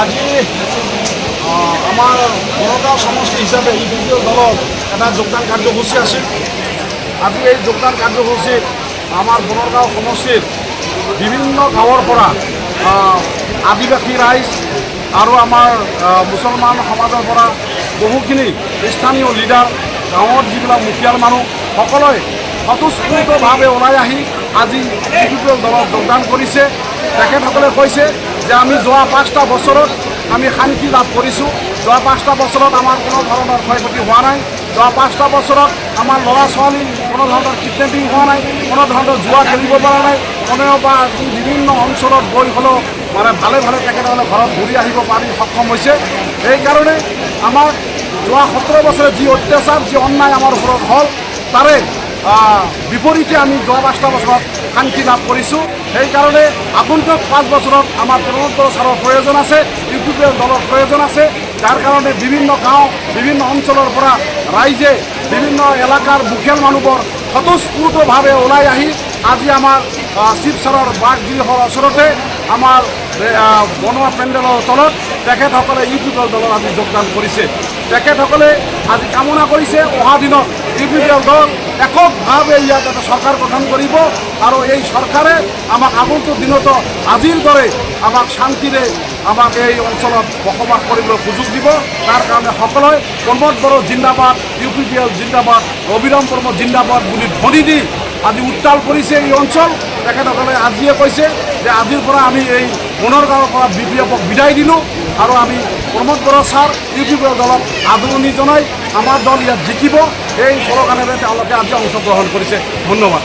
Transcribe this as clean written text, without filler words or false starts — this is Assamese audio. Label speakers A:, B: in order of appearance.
A: আজি আমাৰ বনগাঁও সমষ্টি হিচাপে ইউপিপিএল দলৰ এটা যোগদান কাৰ্যসূচী আছিল। আজি এই যোগদান কাৰ্যসূচীত আমাৰ বনগাঁও সমষ্টিৰ বিভিন্ন গাঁৱৰ পৰা আদিবাসী ৰাইজ আৰু আমাৰ মুছলমান সমাজৰ পৰা বহুখিনি স্থানীয় লিডাৰ, গাঁৱৰ যিবিলাক মুখিয়াল মানুহ সকলোৱে স্বতঃস্ফূৰ্তভাৱে ওলাই আহি আজি ইউপিপিএল দলত যোগদান কৰিছে। তেখেতসকলে কৈছে যে আমি যোৱা 5টা বছৰত আমি শান্তি লাভ কৰিছোঁ। যোৱা 5টা বছৰত আমাৰ কোনো ধৰণৰ ক্ষয়ক্ষতি হোৱা নাই। যোৱা 5টা বছৰত আমাৰ ল'ৰা ছোৱালী কোনো ধৰণৰ কিডনেপিং হোৱা নাই, কোনো ধৰণৰ জুৱা খেলিব পৰা নাই। কোনেও বা বিভিন্ন অঞ্চলত গৈ হ'লেও মানে ভালে ভালে তেখেতসকলে ঘৰত ঘূৰি আহিব পাৰি সক্ষম হৈছে। সেইকাৰণে আমাৰ যোৱা 17 বছৰে যি অত্যাচাৰ, যি অন্যায় আমাৰ ওপৰত হ'ল, তাৰে বিপৰীতে আমি যোৱা 5টা বছৰত শান্তি লাভ কৰিছোঁ। সেইকাৰণে আগন্তুক 5 বছৰত আমাৰ প্ৰমোদ ছাৰৰ প্ৰয়োজন আছে, ইউপিপিএল দলৰ প্ৰয়োজন আছে। যাৰ কাৰণে বিভিন্ন গাঁও, বিভিন্ন অঞ্চলৰ পৰা ৰাইজে, বিভিন্ন এলেকাৰ মুখিয়াল মানুহবোৰ স্বতঃস্ফূৰ্তভাৱে ওলাই আহি আজি আমাৰ শিৱসাগৰৰ বাঘগৃহৰ ওচৰতে আমাৰ বনোৱা পেণ্ডেলৰ তলত তেখেতসকলে ইউপিপিএল দলত আজি যোগদান কৰিছে। তেখেতসকলে আজি কামনা কৰিছে অহা দিনত ইউপিপিএল দল এককভাৱে ইয়াত এটা চৰকাৰ গঠন কৰিব আৰু এই চৰকাৰে আমাক আগন্তুক দিনতো আজিৰ দৰে আমাক শান্তিৰে আমাক এই অঞ্চলত বসবাস কৰিবলৈ সুযোগ দিব। তাৰ কাৰণে সকলোৱে প্ৰমোদ বড়ো জিন্দাবাদ, ইউপিপিএল জিন্দাবাদ, অবিৰাম প্ৰমোদ জিন্দাবাদ বুলি ধ্বনি দি আজি উত্তাল কৰিছে এই অঞ্চল। তেখেতসকলে আজিয়ে কৈছে যে আজিৰ পৰা আমি এই বনগাঁৱৰ পৰা বিপিএফক বিদায় দিলোঁ আৰু আমি প্ৰমোদ বড়ো ছাৰ ইউপিপিএল দলক আদৰণি জনাই আমাৰ দল ইয়াত জিকিব, এই স্লোগানেৰে তেওঁলোকে আজি অংশগ্ৰহণ কৰিছে। ধন্যবাদ।